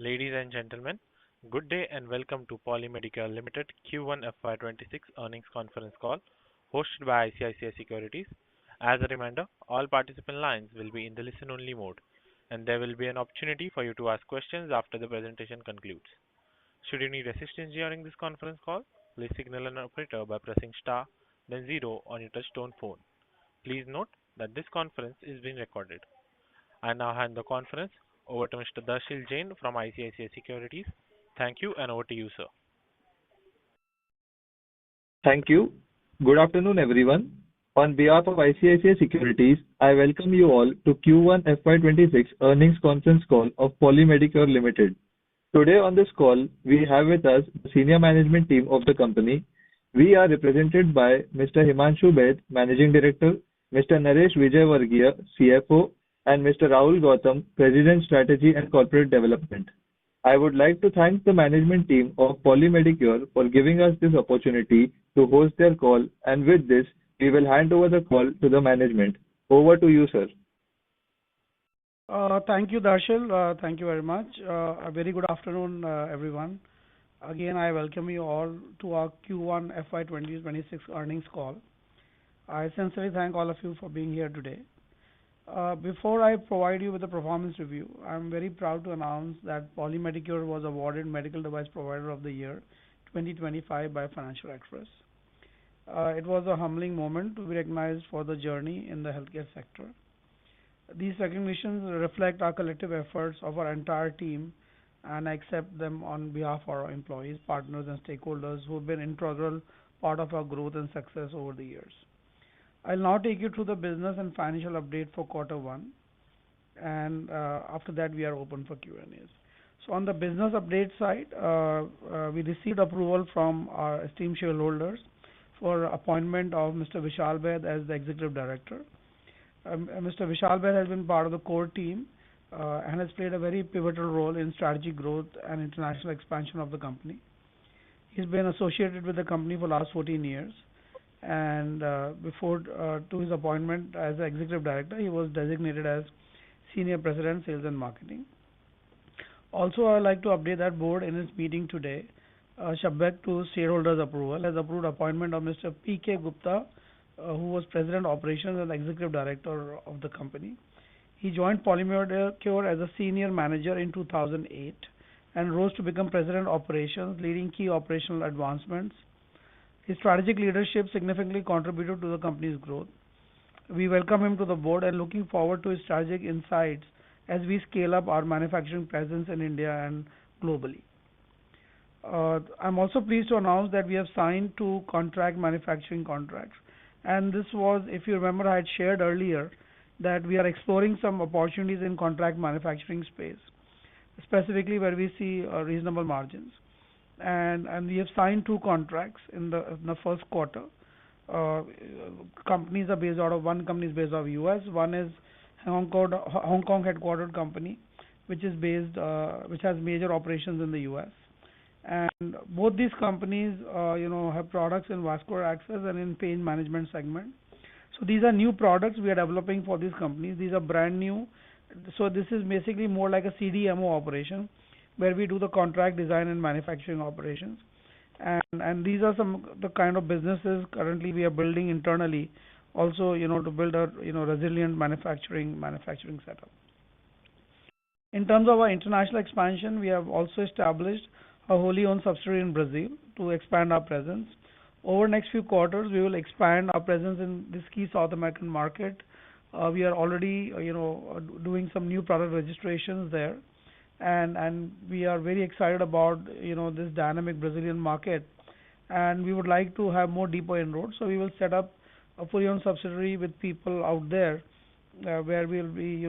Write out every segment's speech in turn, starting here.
Ladies and gentlemen, good day and welcome to Medicure Ltd Q1 FY26 earnings conference call hosted by ICICI Securities. As a reminder, all participant lines will be in the listen-only mode, and there will be an opportunity for you to ask questions after the presentation concludes. Should you need assistance during this conference call, please signal an operator by pressing star, then zero on your touch-tone phone. Please note that this conference is being recorded. I now hand the conference over to Mr. Darshil Jain from ICICI Securities. Thank you, and over to you, sir. Thank you. Good afternoon, everyone. On behalf of ICICI Securities, I welcome you all to Q1 FY26 earnings conference call of Medicure Ltd. Today on this call, we have with us the senior management team of the company. We are represented by Mr. Himanshu Baid, Managing Director, Mr. Naresh Vijayvargiya, CFO, and Mr. Rahul Gautam, President, Strategy and Corporate Development. I would like to thank the management team of Medicure for giving us this opportunity to host their call, and with this, we will hand over the call to the management. Over to you, sir. Thank you, Darshil. Thank you very much. A very good afternoon, everyone. Again, I welcome you all to our Q1 FY2026 earnings call. I sincerely thank all of you for being here today. Before I provide you with the performance review, I'm very proud to announce that Medicure was awarded Medical Device Provider of the Year 2025 by Financial Express. It was a humbling moment to be recognized for the journey in the healthcare sector. These recognitions reflect our collective efforts of our entire team, and I accept them on behalf of our employees, partners, and stakeholders who have been an integral part of our growth and success over the years. I'll now take you through the business and financial update for Q1, and after that we are open for Q&As. So on the business update side, we received approval from our esteemed shareholders for appointment of Mr. Vishal Baid as the Executive Director. Mr. Vishal Baid has been part of the core team and has played a very pivotal role in strategic growth and international expansion of the company. He's been associated with the company for the last 14 years. And before to his appointment as the Executive Director, he was designated as Senior President, Sales and Marketing. Also, I would like to update that board in its meeting today, subject to shareholders' approval, has approved appointment of Mr. P.K. Gupta, who was President Operations and Executive Director of the company. He joined Medicure as a Senior Manager in 2008 and rose to become President Operations, leading key operational advancements. His strategic leadership significantly contributed to the company's growth. We welcome him to the board and looking forward to his strategic insights as we scale up our manufacturing presence in India and globally. I'm also pleased to announce that we have signed 2 contract manufacturing contracts. And this was, if you remember, I had shared earlier that we are exploring some opportunities in contract manufacturing space, specifically where we see reasonable margins. And we have signed 2 contracts in the first quarter. Companies are based out of one company is based out of US. One is Hong Kong headquartered company, which has major operations in the US. And both these companies, have products in vascular access and in pain management segment. So these are new products we are developing for these companies. These are brand new. So this is basically more like a CDMO operation, where we do the contract design and manufacturing operations. And these are some the kind of businesses currently we are building internally, also, to build a, resilient manufacturing setup. In terms of our international expansion, we have also established a wholly owned subsidiary in Brazil to expand our presence. Over the next few quarters, we will expand our presence in this key South American market. We are already, doing some new product registrations there. And we are very excited about this dynamic Brazilian market, and we would like to have more deeper inroads. So we will set up a fully owned subsidiary with people out there where we'll be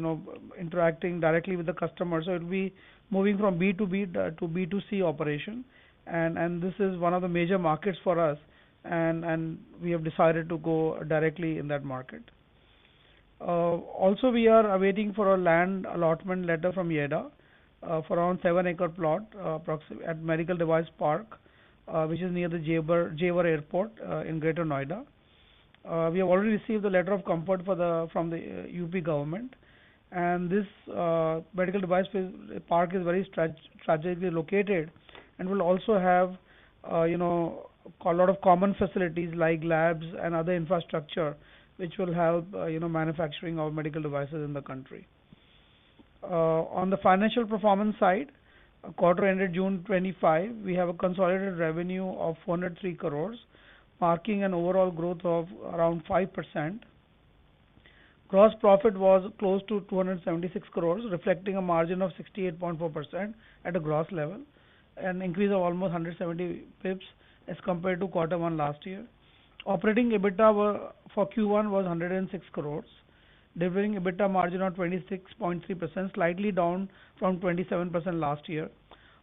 interacting directly with the customer. So it will be moving from B2B to B2C operation, and this is one of the major markets for us, and we have decided to go directly in that market. Also, we are awaiting for a land allotment letter from YEDA for around 7-acre plot at Medical Device Park, which is near the Jewar Airport in Greater Noida. We have already received the letter of comfort from the UP government, and this medical device park is very strategically located and will also have a lot of common facilities like labs and other infrastructure which will help manufacturing of medical devices in the country. On the financial performance side, quarter ended June 25, we have a consolidated revenue of 403 crores, marking an overall growth of around 5%. Gross profit was close to 276 crores, reflecting a margin of 68.4% at a gross level, an increase of almost 170 pips as compared to quarter one last year. Operating EBITDA for Q1 was 106 crores, delivering EBITDA margin of 26.3%, slightly down from 27% last year.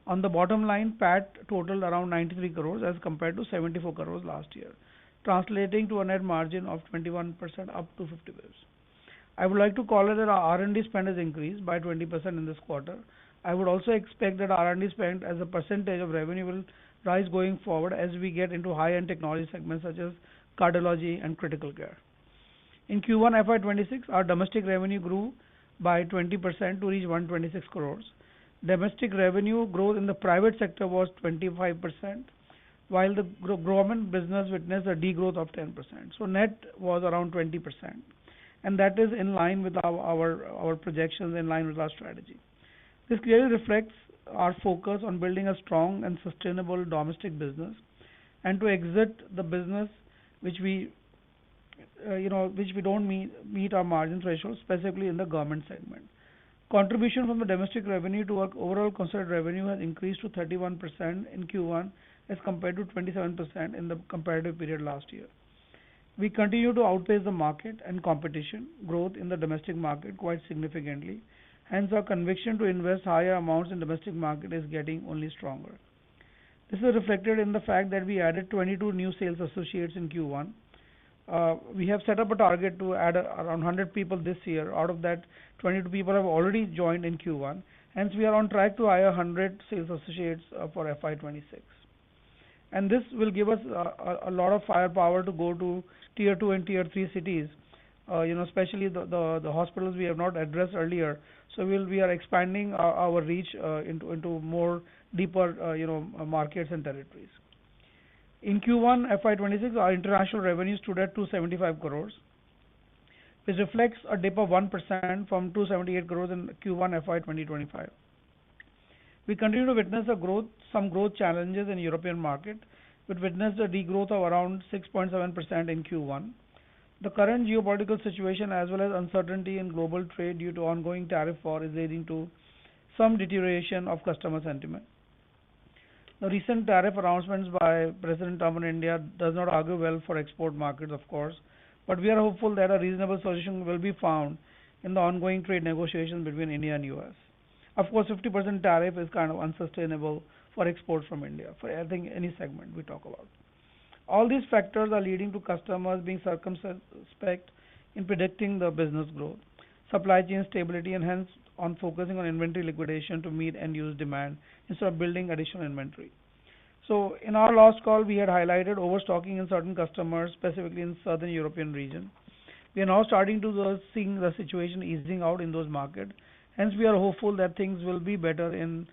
On the bottom line, PAT totaled around 93 crores as compared to 74 crores last year, translating to a net margin of 21%, up to 50 pips. I would like to call it that our R&D spend has increased by 20% in this quarter. I would also expect that R&D spend as a percentage of revenue will rise going forward as we get into high-end technology segments such as cardiology and critical care. In Q1 FY26, our domestic revenue grew by 20% to reach 126 crores. Domestic revenue growth in the private sector was 25%, while the government business witnessed a degrowth of 10%. So net was around 20%, and that is in line with our projections, in line with our strategy. This clearly reflects our focus on building a strong and sustainable domestic business, and to exit the business which we don't meet our margin threshold, specifically in the government segment. Contribution from the domestic revenue to our overall consolidated revenue has increased to 31% in Q1 as compared to 27% in the comparative period last year. We continue to outpace the market and competition growth in the domestic market quite significantly. Hence, our conviction to invest higher amounts in domestic market is getting only stronger. This is reflected in the fact that we added 22 new sales associates in Q1. We have set up a target to add around 100 people this year. Out of that, 22 people have already joined in Q1. Hence, we are on track to hire 100 sales associates for FY26. And this will give us a lot of firepower to go to tier 2 and tier 3 cities, especially the hospitals we have not addressed earlier. So we are expanding our reach into more deeper markets and territories. In Q1 FY26, our international revenue stood at 275 crores, which reflects a dip of 1% from 278 crores in Q1 FY2025. We continue to witness some growth challenges in European market, which witnessed a degrowth of around 6.7% in Q1. The current geopolitical situation as well as uncertainty in global trade due to ongoing tariff war is leading to some deterioration of customer sentiment. The recent tariff announcements by President Trump in India does not augur well for export markets, of course, but we are hopeful that a reasonable solution will be found in the ongoing trade negotiations between India and US. Of course, 50% tariff is kind of unsustainable for exports from India, for I think any segment we talk about. All these factors are leading to customers being circumspect in predicting the business growth, supply chain stability, and hence on focusing on inventory liquidation to meet end-use demand instead of building additional inventory. So in our last call, we had highlighted overstocking in certain customers, specifically in Southern European region. We are now starting to seeing the situation easing out in those markets. Hence, we are hopeful that things will be better in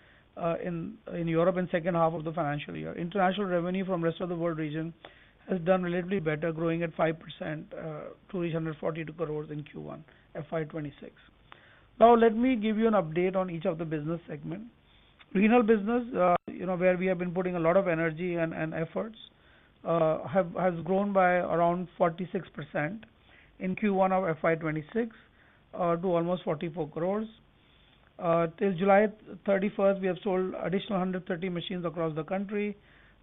Europe in second half of the financial year. International revenue from rest of the world region has done relatively better, growing at 5% to reach 142 crores in Q1 FY26. Now, let me give you an update on each of the business segments. Renal business, where we have been putting a lot of energy and efforts, has grown by around 46% in Q1 of FY26 to almost 44 crores. Till July 31st, we have sold additional 130 machines across the country,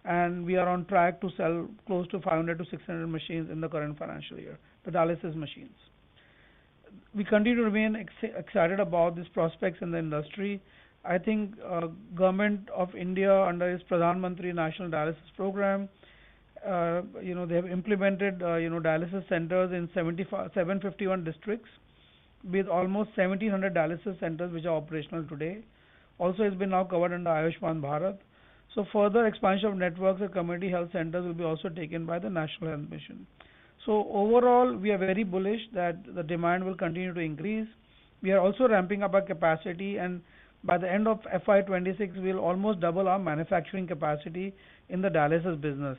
and we are on track to sell close to 500 to 600 machines in the current financial year, the dialysis machines. We continue to remain excited about these prospects in the industry. I think Government of India under its Pradhan Mantri National Dialysis Program, they have implemented dialysis centers in 751 districts with almost 1700 dialysis centers which are operational today. Also, it's been now covered under Ayushman Bharat. So further expansion of networks and community health centers will be also taken by the National Health Mission. So overall, we are very bullish that the demand will continue to increase. We are also ramping up our capacity, and by the end of FY26, we'll almost double our manufacturing capacity in the dialysis business.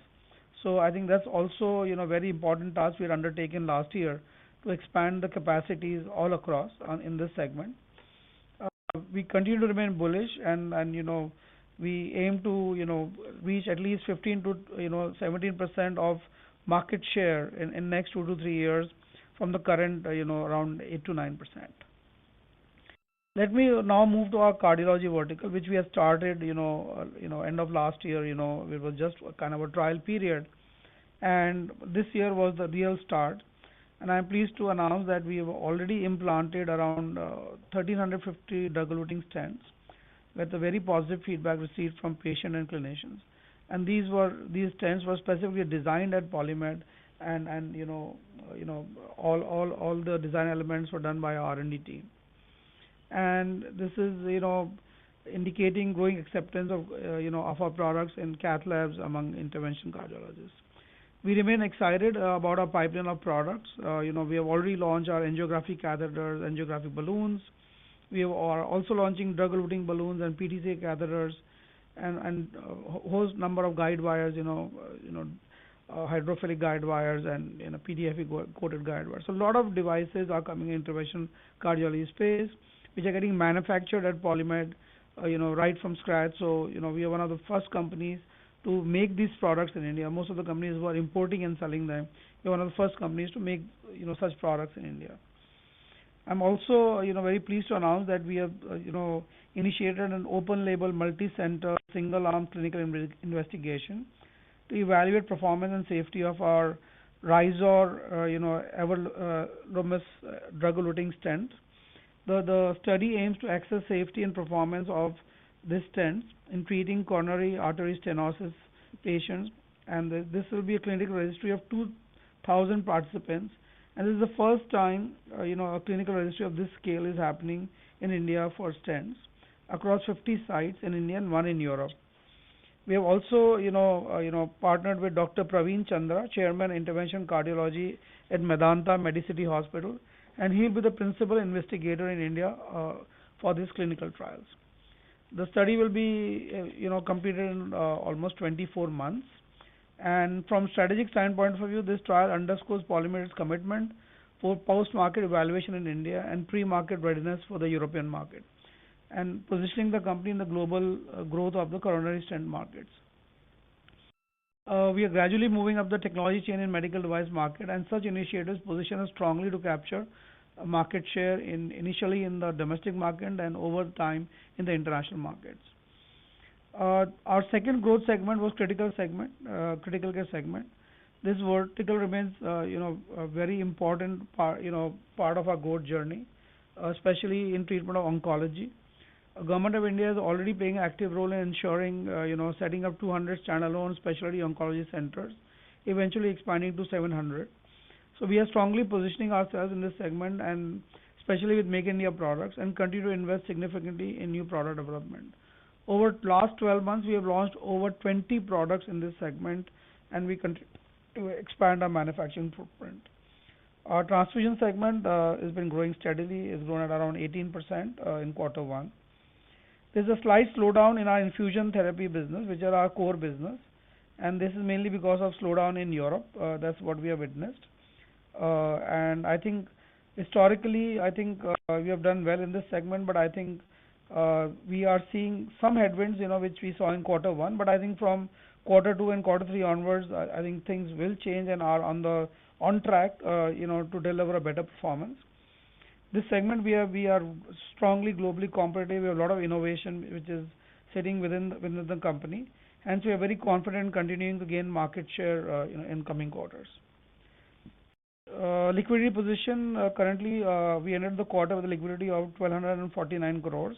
So I think that's also, very important task we had undertaken last year to expand the capacities all across in this segment. We continue to remain bullish, and we aim to reach at least 15 to 17% of market share in next 2 to 3 years from the current around 8 to 9%. Let me now move to our cardiology vertical, which we have started end of last year. It was just kind of a trial period, and this year was the real start. And I'm pleased to announce that we have already implanted around 1,350 drug-eluting stents with a very positive feedback received from patient and clinicians. And these stents were specifically designed at Polymed, and all the design elements were done by our R&D team. And this is indicating growing acceptance of our products in cath labs among intervention cardiologists. We remain excited about our pipeline of products. We have already launched our angiography catheters, angiographic balloons. We are also launching drug-eluting balloons and PTCA catheters, and a whole number of guide wires, hydrophilic guide wires, and PTFE coated guide wires. So a lot of devices are coming in intervention cardiology space, which are getting manufactured at Polymed, right from scratch. So we are one of the first companies to make these products in India. Most of the companies who are importing and selling them, we are one of the first companies to make such products in India. I'm also very pleased to announce that we have initiated an open label multi-center single arm clinical investigation to evaluate performance and safety of our Rizor everolimus drug-eluting stent. The study aims to assess safety and performance of this stent in treating coronary artery stenosis patients, and this will be a clinical registry of 2,000 participants, and this is the first time a clinical registry of this scale is happening in India for stents across 50 sites in India and one in Europe. We have also partnered with Dr. Praveen Chandra, Chairman Intervention Cardiology at Medanta Medicity Hospital, and he will be the principal investigator in India for these clinical trials. The study will be completed in almost 24 months, and from strategic standpoint of view, this trial underscores Polymed's commitment for post-market evaluation in India and pre-market readiness for the European market, and positioning the company in the global growth of the coronary stent markets. We are gradually moving up the technology chain in medical device market, and such initiatives position us strongly to capture market share initially in the domestic market and over time in the international markets. Our second growth segment was critical care segment. This vertical remains a very important part of our growth journey, especially in treatment of oncology. Government of India is already playing an active role in ensuring setting up 200 standalone specialty oncology centers, eventually expanding to 700. So we are strongly positioning ourselves in this segment, and especially with Make in India products, and continue to invest significantly in new product development. Over the last 12 months, we have launched over 20 products in this segment, and we continue to expand our manufacturing footprint. Our transfusion segment has been growing steadily. It's grown at around 18% in quarter one. There's a slight slowdown in our infusion therapy business, which are our core business, and this is mainly because of slowdown in Europe. That's what we have witnessed. And I think historically, we have done well in this segment, but I think we are seeing some headwinds, which we saw in quarter one. But I think from quarter two and quarter three onwards, I think things will change and are on track, to deliver a better performance. This segment we are strongly globally competitive. We have a lot of innovation which is sitting within the company, hence we are very confident in continuing to gain market share in coming quarters. Liquidity position, currently we ended the quarter with a liquidity of 1,249 crores.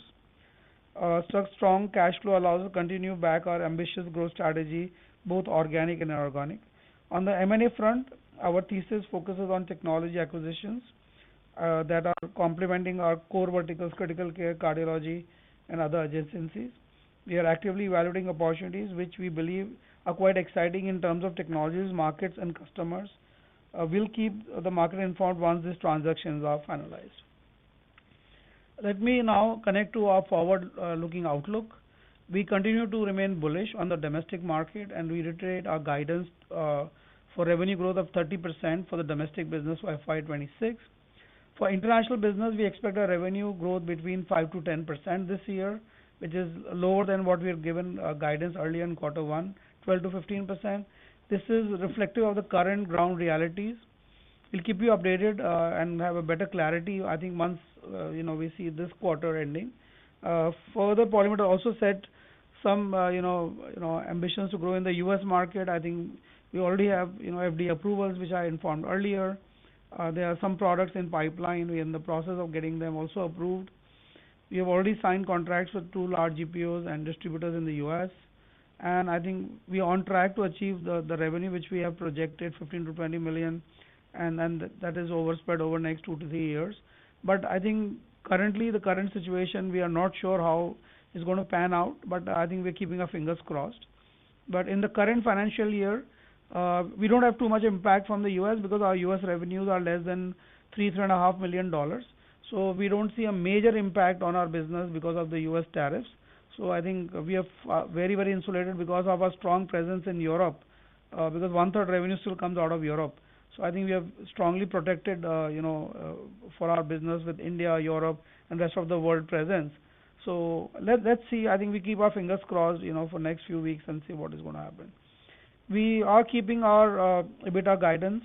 Such strong cash flow allows us to continue back our ambitious growth strategy, both organic and inorganic. On the M&A front, our thesis focuses on technology acquisitions that are complementing our core verticals, critical care, cardiology, and other adjacencies. We are actively evaluating opportunities which we believe are quite exciting in terms of technologies, markets, and customers. We'll keep the market informed once these transactions are finalized. Let me now connect to our forward-looking outlook. We continue to remain bullish on the domestic market, and we reiterate our guidance for revenue growth of 30% for the domestic business for FY26. For international business, we expect a revenue growth between 5 to 10% this year, which is lower than what we have given guidance earlier in quarter one, 12 to 15%. This is reflective of the current ground realities. We'll keep you updated and have a better clarity, I think, once we see this quarter ending. Further, Polymed also set some ambitions to grow in the U.S. market. I think we already have FDA approvals, which I informed earlier. There are some products in pipeline. We're in the process of getting them also approved. We have already signed contracts with two large GPOs and distributors in the U.S. And I think we are on track to achieve the revenue which we have projected, 15 to 20 million, and that is overspread over next 2 to 3 years. But I think currently the current situation, we are not sure how it's going to pan out, but I think we're keeping our fingers crossed. But in the current financial year, we don't have too much impact from the US because our US revenues are less than $3.5 million. So we don't see a major impact on our business because of the US tariffs. So I think we are very, very insulated because of our strong presence in Europe, because one-third revenue still comes out of Europe. So I think we have strongly protected, for our business with India, Europe, and rest of the world presence. So let's see. I think we keep our fingers crossed, for next few weeks and see what is going to happen. We are keeping our EBITDA guidance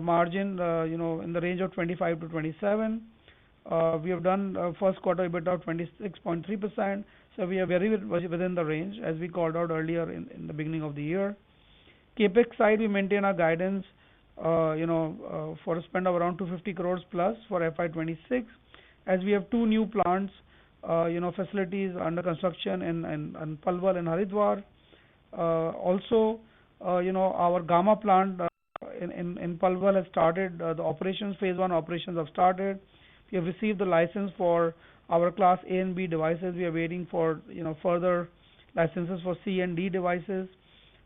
margin, in the range of 25 to 27. We have done first quarter EBITDA of 26.3%, so we are very within the range as we called out earlier in the beginning of the year. Capex side, we maintain our guidance, for a spend of around 250 crores plus for FY26, as we have two new plants, facilities under construction in Palwal and Haridwar. Also, our Gamma plant in Palwal has started, the operations, phase one operations have started. We have received the license for our class A and B devices. We are waiting for, further licenses for C and D devices,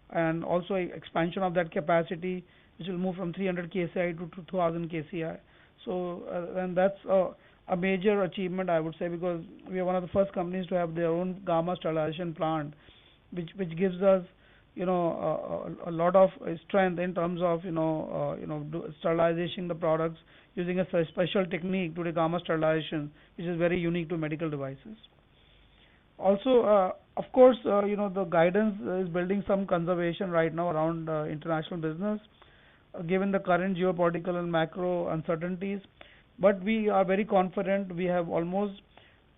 and also expansion of that capacity, which will move from 300 kci to 2000 kci. So, and that's a major achievement, I would say, because we are one of the first companies to have their own Gamma sterilization plant, which gives us, a lot of strength in terms of, sterilizing the products using a special technique to the Gamma sterilization, which is very unique to medical devices. Also, of course, the guidance is building some conservation right now around international business, given the current geopolitical and macro uncertainties. But we are very confident. We have almost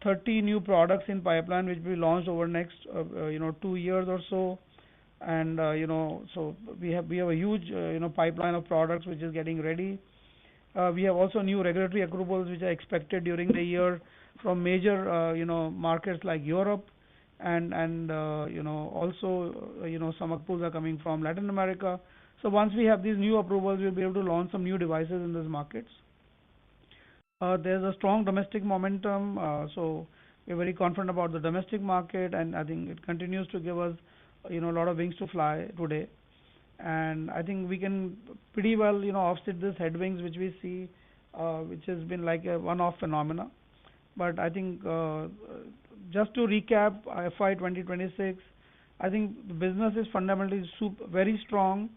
30 new products in pipeline which will be launched over next 2 years or so, and so we have a huge pipeline of products which is getting ready. We have also new regulatory approvals which are expected during the year from major markets like Europe, and also some approvals are coming from Latin America. So once we have these new approvals, we'll be able to launch some new devices in these markets. There's a strong domestic momentum, so we're very confident about the domestic market, and I think it continues to give us a lot of wings to fly today. And I think we can pretty well offset this headwinds which we see, which has been like a one-off phenomena. But I think just to recap FY 2026, I think the business is fundamentally very strong.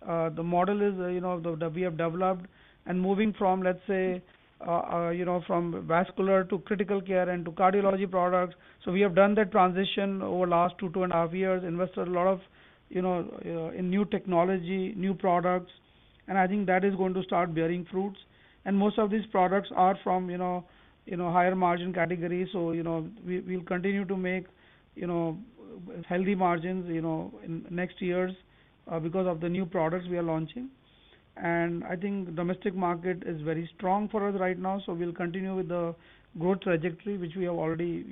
The model is that we have developed, and moving from, let's say, from vascular to critical care and to cardiology products. So we have done that transition over last 2.5 years, invested a lot of in new technology, new products, and I think that is going to start bearing fruits. And most of these products are from higher margin categories. So we'll continue to make healthy margins in next years because of the new products we are launching. And I think domestic market is very strong for us right now, so we'll continue with the growth trajectory which we have already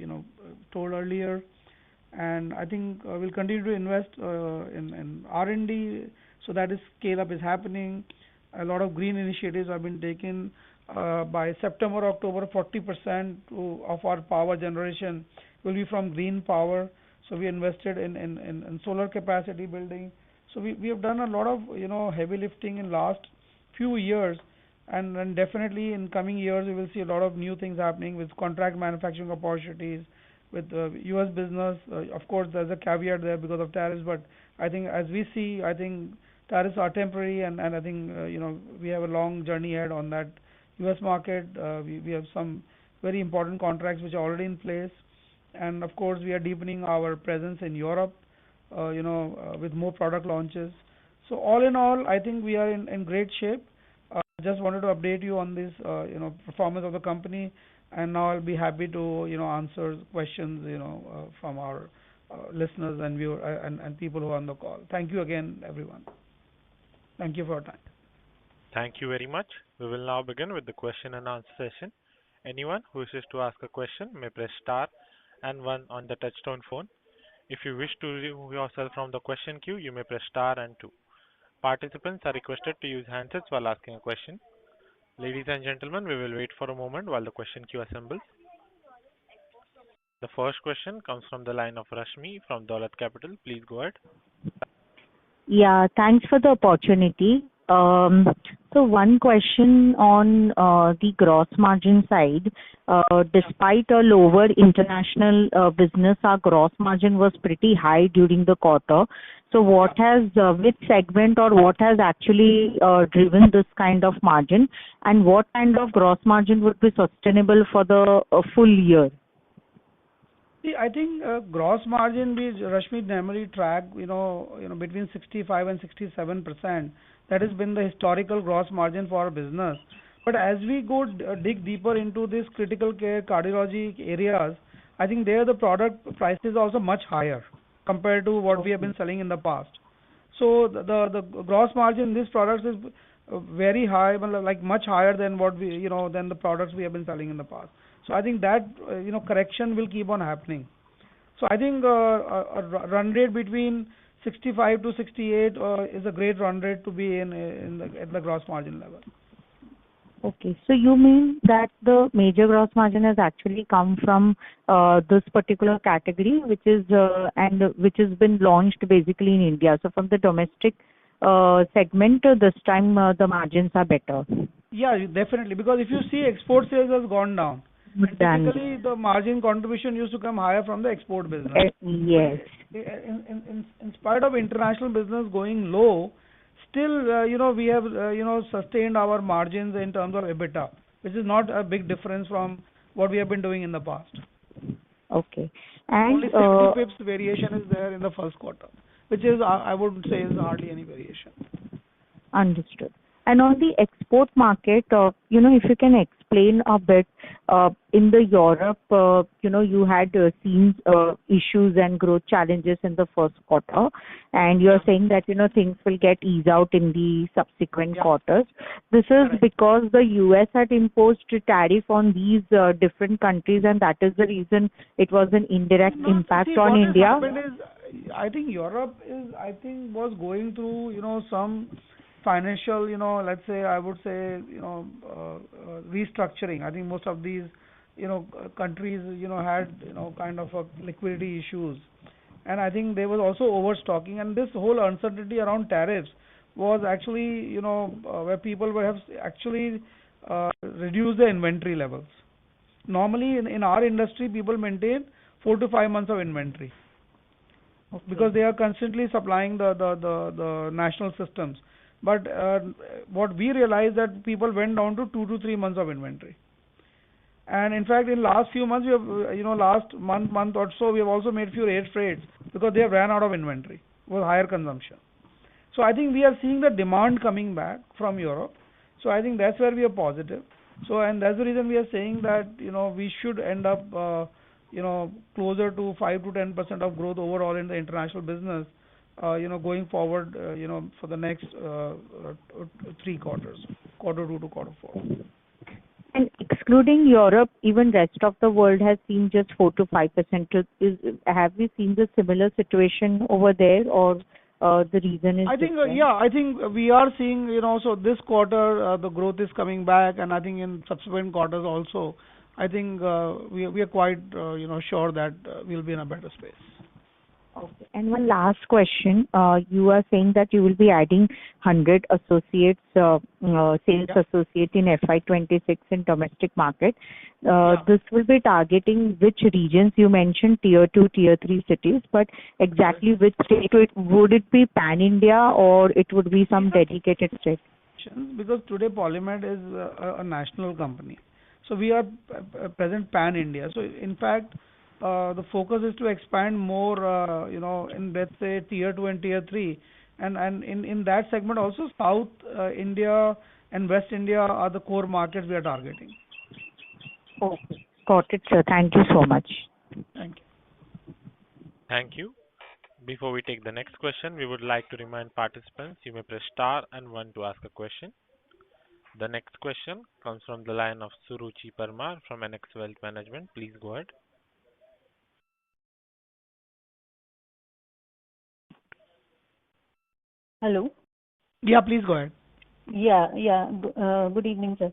told earlier. And I think we'll continue to invest in R&D, so that is scale up is happening. A lot of green initiatives have been taken. By September, October, 40% of our power generation will be from green power. So we invested in solar capacity building. So we have done a lot of heavy lifting in last few years, and definitely in coming years we will see a lot of new things happening with contract manufacturing opportunities with US business. Of course, there's a caveat there because of tariffs, but I think as we see, I think tariffs are temporary, and I think we have a long journey ahead on that US market. We have some very important contracts which are already in place, and of course we are deepening our presence in Europe, with more product launches. So all in all, I think we are in great shape. Just wanted to update you on this, performance of the company, and now I'll be happy to, answer questions, from our listeners and viewer and people who are on the call. Thank you again, everyone. Thank you for your time. Thank you very much. We will now begin with the question and answer session. Anyone who wishes to ask a question may press star and one on the touchtone phone. If you wish to remove yourself from the question queue, you may press star and two. Participants are requested to use handsets while asking a question. Ladies and gentlemen, we will wait for a moment while the question queue assembles. The first question comes from the line of Rashmi from Dolat Capital. Please go ahead. Yeah, thanks for the opportunity. So one question on the gross margin side. Despite a lower international business, our gross margin was pretty high during the quarter. So what has, which segment or what has actually driven this kind of margin, and what kind of gross margin would be sustainable for the full year? See, I think gross margin we Rashmi normally track, between 65 and 67%. That has been the historical gross margin for our business. But as we go dig deeper into this critical care cardiology areas, I think there the product price is also much higher compared to what we have been selling in the past. So the gross margin in these products is very high, like much higher than what we, than the products we have been selling in the past. So I think that correction will keep on happening. So I think a run rate between 65 to 68 is a great run rate to be at the gross margin level. Okay, so you mean that the major gross margin has actually come from this particular category, which is and which has been launched basically in India. So from the domestic segment, this time the margins are better. Yeah, definitely. Because if you see, export sales has gone down. Typically, the margin contribution used to come higher from the export business. Yes. In spite of international business going low, still, we have, sustained our margins in terms of EBITDA, which is not a big difference from what we have been doing in the past. Okay. And only 60 pips variation is there in the first quarter, which is, I would say, is hardly any variation. Understood. And on the export market, if you can explain a bit, in the Europe, you had seen issues and growth challenges in the first quarter, and you're saying that, things will get eased out in the subsequent quarters. This is because the US had imposed a tariff on these different countries, and that is the reason it was an indirect impact on India. I think Europe was going through, some financial, let's say, I would say, restructuring. I think most of these, countries, had, kind of liquidity issues. And I think there was also overstocking, and this whole uncertainty around tariffs was actually, where people have actually reduced their inventory levels. Normally, in our industry, people maintain 4 to 5 months of inventory. Okay. Because they are constantly supplying the national systems. But what we realized that people went down to 2 to 3 months of inventory. And in fact, in last few months, we have, last month or so, we have also made few air freights because they have ran out of inventory with higher consumption. So I think we are seeing the demand coming back from Europe. So I think that's where we are positive. So, and that's the reason we are saying that, we should end up, closer to 5 to 10% of growth overall in the international business, going forward, for the next 3 quarters, quarter 2 to quarter 4. And excluding Europe, even rest of the world has seen just 4 to 5%. Have we seen the similar situation over there, or the reason is different? I think we are seeing, so this quarter the growth is coming back, and I think in subsequent quarters also, I think we are quite, sure that we'll be in a better space. Okay. And one last question. You are saying that you will be adding 100 associates, sales associates in FY26 in domestic market. This will be targeting which regions? You mentioned tier 2, tier 3 cities, but exactly which state? Would it be pan-India or it would be some dedicated state? Because today Polymed is a national company. So we are present pan-India. So in fact, the focus is to expand more, in let's say tier 2 and tier 3. And in that segment also, South India and West India are the core markets we are targeting. Okay. Got it, sir. Thank you so much. Thank you. Thank you. Before we take the next question, we would like to remind participants you may press star and one to ask a question. The next question comes from the line of Suruchi Parmar from NX Wealth Management. Please go ahead. Hello. Yeah, please go ahead. Good evening, sir.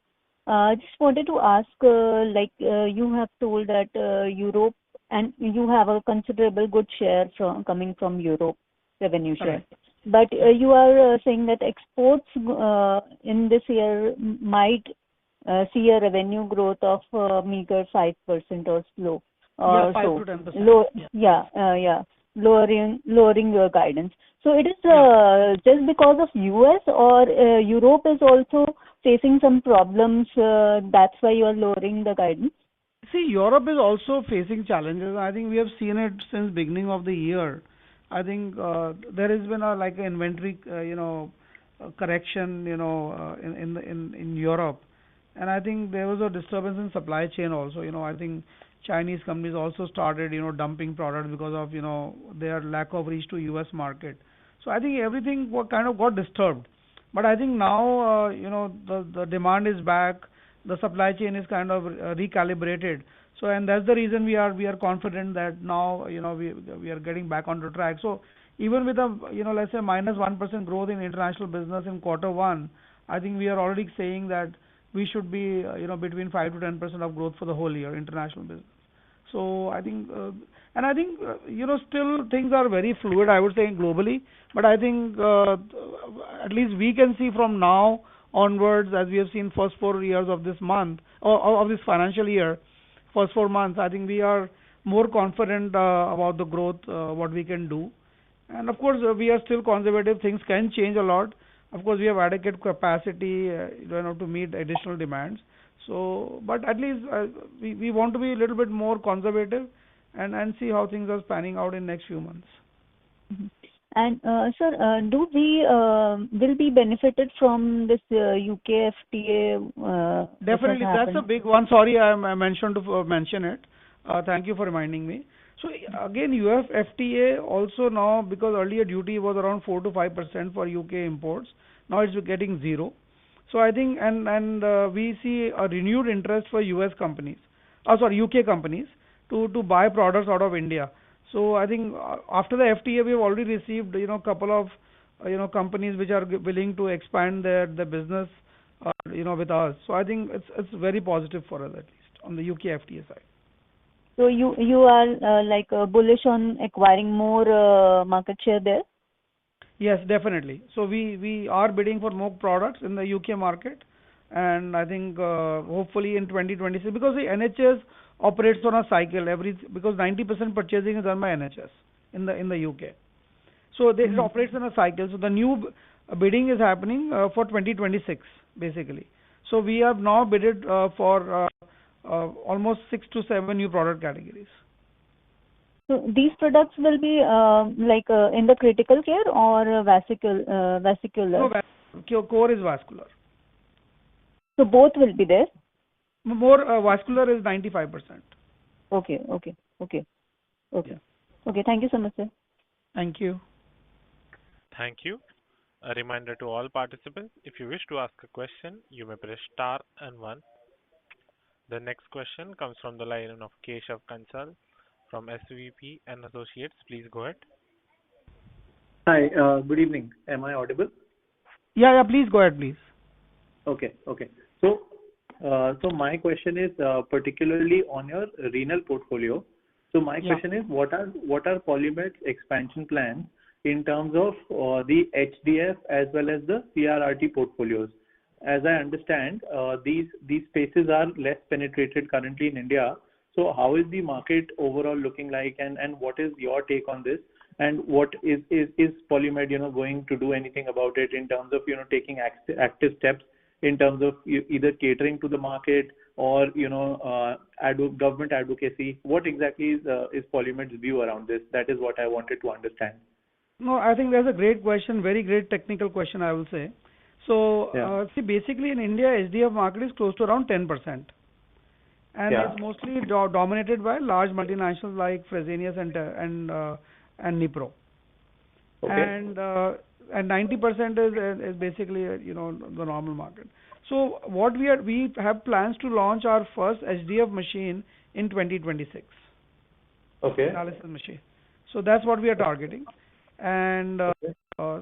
Just wanted to ask, you have told that Europe, and you have a considerable good share coming from Europe revenue share. Correct. But you are saying that exports in this year might see a revenue growth of meager 5% or slow. Yeah, 5 to 10%. Lowering your guidance. So it is just because of US or Europe is also facing some problems. That's why you are lowering the guidance. See, Europe is also facing challenges. I think we have seen it since beginning of the year. I think there has been an inventory, correction, in Europe, and I think there was a disturbance in supply chain also. I think Chinese companies also started, dumping products because of, their lack of reach to US market. So I think everything kind of got disturbed. But I think now, the demand is back. The supply chain is kind of recalibrated. So, and that's the reason we are confident that now, we are getting back onto track. So even with a, let's say -1% growth in international business in Q1, I think we are already saying that we should be, between 5 to 10% of growth for the whole year, international business. So I think, still things are very fluid, I would say, globally. But I think at least we can see from now onwards, as we have seen first 4 years of this month, or of this financial year, first 4 months, I think we are more confident about the growth, what we can do. And of course, we are still conservative. Things can change a lot. Of course, we have adequate capacity, to meet additional demands. So, but at least we want to be a little bit more conservative and see how things are panning out in next few months. Mm-hmm. And sir, do we will be benefited from this UK FTA? Definitely, that's a big one. Sorry, I mentioned to mention it. Thank you for reminding me. So again, US FTA also now, because earlier duty was around 4 to 5% for UK imports. Now it's getting 0. So I think, and we see a renewed interest for US companies, UK companies to buy products out of India. So I think after the FTA, we have already received, couple of, companies which are willing to expand their business, with us. So I think it's very positive for us, at least on the UK FTA side. So you are bullish on acquiring more market share there? Yes, definitely. So we are bidding for more products in the UK market, and I think hopefully in 2026, because the NHS operates on a cycle because 90% purchasing is done by NHS in the UK. So it operates on a cycle. So the new bidding is happening for 2026 basically. So we have now bidded for almost 6 to 7 new product categories. So these products will be in the critical care or vascular? No, core is vascular. So both will be there? More vascular is 95%. Okay. Yeah. Okay, thank you so much, sir. Thank you. Thank you. A reminder to all participants, if you wish to ask a question, you may press star and one. The next question comes from the line of Keshav Kansal from SVP and Associates. Please go ahead. Hi, good evening. Am I audible? Yeah, please go ahead, please. Okay. So my question is particularly on your renal portfolio. So my Yeah. question is, what are Polymet's expansion plans in terms of the HDF as well as the CRRT portfolios? As I understand, these spaces are less penetrated currently in India. So how is the market overall looking like, and what is your take on this? And what is Polymed, going to do anything about it in terms of, taking active steps in terms of either catering to the market or, government advocacy? What exactly is Polymed's view around this? That is what I wanted to understand. No, I think that's a great question, very great technical question, I will say. So, Yeah. see, basically in India, HDF market is close to around 10%, and Yeah. it's mostly dominated by large multinationals like Fresenius and Nipro. Okay. And 90% is basically the normal market. So what we have plans to launch our first HDF machine in 2026, Okay. dialysis machine. So that's what we are targeting, and Okay.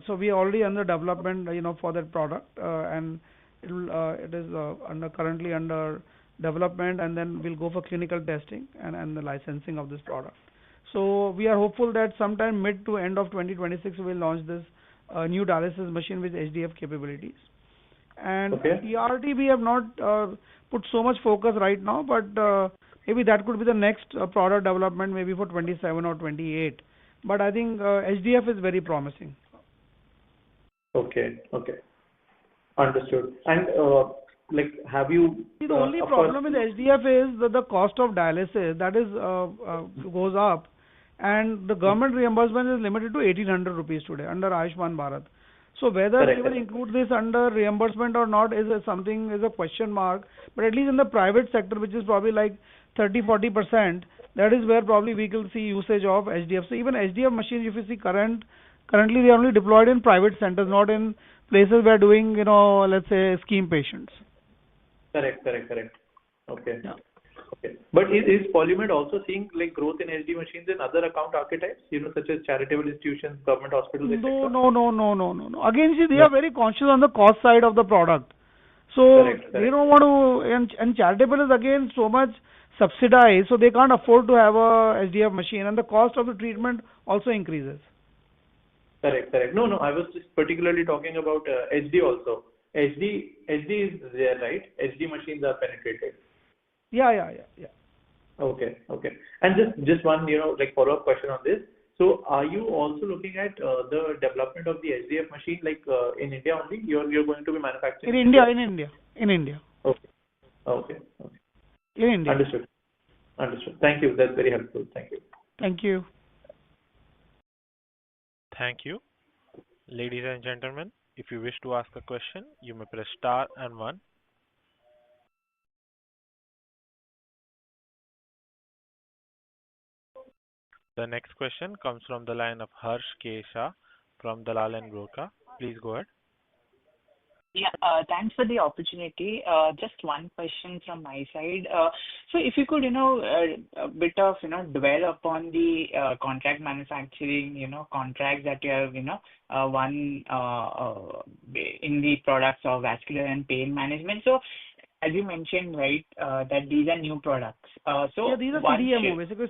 so we are already under development, for that product, and it is currently under development, and then we'll go for clinical testing and the licensing of this product. So we are hopeful that sometime mid to end of 2026 we'll launch this new dialysis machine with HDF capabilities. And Okay. CRT we have not put so much focus right now, but maybe that could be the next product development, maybe for 27 or 28. But I think HDF is very promising. Okay. Okay. Understood. And have you? See, the only Of course. problem with HDF is that the cost of dialysis that is goes up, and the government reimbursement is limited to 1,800 rupees today under Ayushman Bharat. So whether Correct. they will include this under reimbursement or not is a question mark. But at least in the private sector, which is probably like 30-40%, that is where probably we will see usage of HDF. So even HDF machines, if you see currently they are only deployed in private centers, not in places where doing, let's say scheme patients. Correct. Okay. Yeah. Okay. But is Polymed also seeing growth in HD machines in other account archetypes, such as charitable institutions, government hospitals, etc.? No. Again, see, they are very conscious on the cost side of the product. So Correct. they don't want to, and charitable is again so much subsidized, so they can't afford to have a HDF machine, and the cost of the treatment also increases. Correct. No, I was just particularly talking about HD also. HD is there, right? HD machines are penetrated. Yeah. Okay. And just one, follow-up question on this. So are you also looking at the development of the HDF machine, in India only? You're going to be manufacturing? In India. Okay. In India. Understood. Thank you. That's very helpful. Thank you. Thank you. Thank you. Ladies and gentlemen, if you wish to ask a question, you may press star and one. The next question comes from the line of Harsh K. Shah from Dalal and Broka. Please go ahead. Yeah, thanks for the opportunity. Just one question from my side. So if you could, a bit of, dwell upon the contract manufacturing, contracts that you have, won in the products of vascular and pain management. So as you mentioned, right, that these are new products. So Yeah, these are CDMO, basically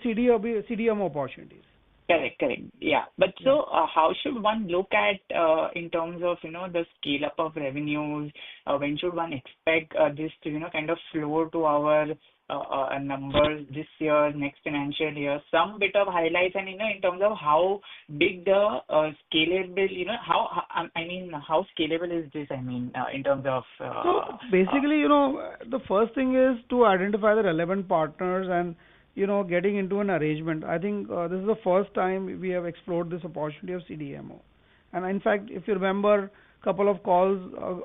CDMO opportunities. Correct. Yeah. But so, how should one look at in terms of, the scale up of revenues? When should one expect this to, kind of flow to our numbers this year, next financial year? Some bit of highlights and, in terms of how big the scalable, how scalable is this? In terms of. So basically, the first thing is to identify the relevant partners and getting into an arrangement. I think this is the first time we have explored this opportunity of CDMO. And in fact, if you remember, a couple of calls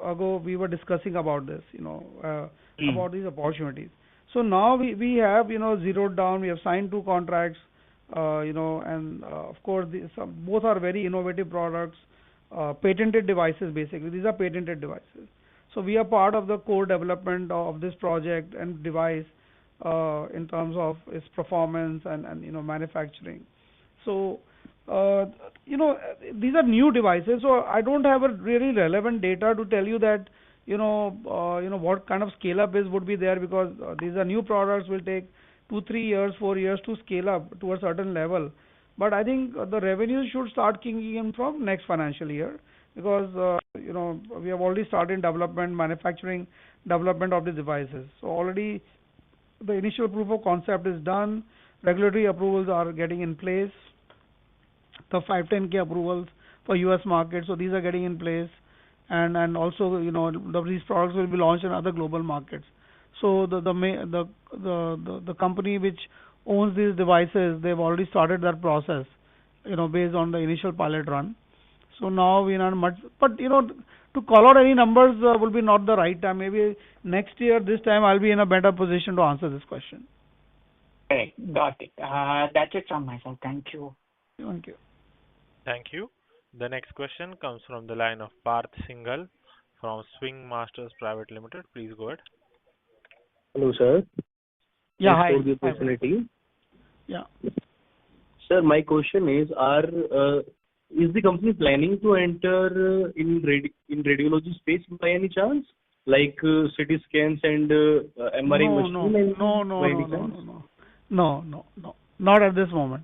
ago, we were discussing about this, about these opportunities. So now we have, zeroed down. We have signed 2 contracts, and of course, both are very innovative products, patented devices. Basically, these are patented devices. So we are part of the core development of this project and device. In terms of its performance and manufacturing. So these are new devices, so I don't have a really relevant data to tell you that what kind of scale up would be there, because these are new products, will take 2 3 years, 4 years to scale up to a certain level. But I think the revenues should start kicking in from next financial year, because we have already started development, manufacturing, development of the devices. So already the initial proof of concept is done. Regulatory approvals are getting in place. The 510(k) approvals for US market, so these are getting in place, and also these products will be launched in other global markets. So the company which owns these devices, they've already started that process, based on the initial pilot run. So now we are much, but to call out any numbers will be not the right time. Maybe next year this time I'll be in a better position to answer this question. Correct. Got it. That's it from my side. Thank you. Thank you. Thank you. The next question comes from the line of Parth Singhal from Swing Masters Private Limited. Please go ahead. Hello, sir. Yeah, Thanks hi. for the Hi. opportunity. Yeah. Sir, my question is the company planning to enter in radiology space by any chance? Like CT scans and MRI No, machine no, by no, any no, chance? no, not at this moment.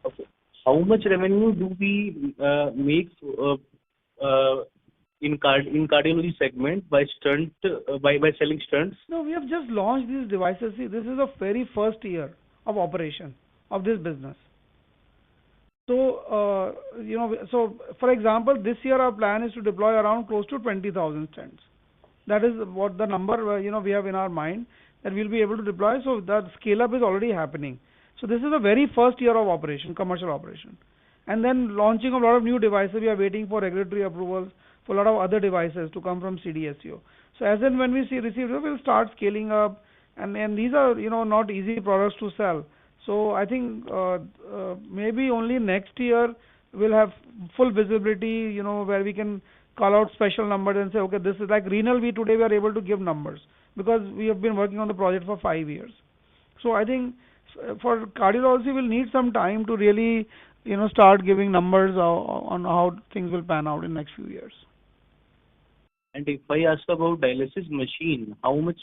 Okay. How much revenue do we make in cardiology segment by selling stents? No, we have just launched these devices. See, this is the very first year of operation of this business. So, so for example, this year our plan is to deploy around close to 20,000 stents. That is what the number, we have in our mind, that we'll be able to deploy. So that scale up is already happening. So this is the very first year of operation, commercial operation. And then launching a lot of new devices. We are waiting for regulatory approvals for a lot of other devices to come from CDSCO. So as and when we receive, we'll start scaling up. And these are, not easy products to sell. So I think maybe only next year we'll have full visibility, where we can call out special numbers and say, okay, this is like renal. Today we are able to give numbers because we have been working on the project for 5 years. So I think for cardiology we'll need some time to really, start giving numbers on how things will pan out in next few years. And if I ask about dialysis machine, how much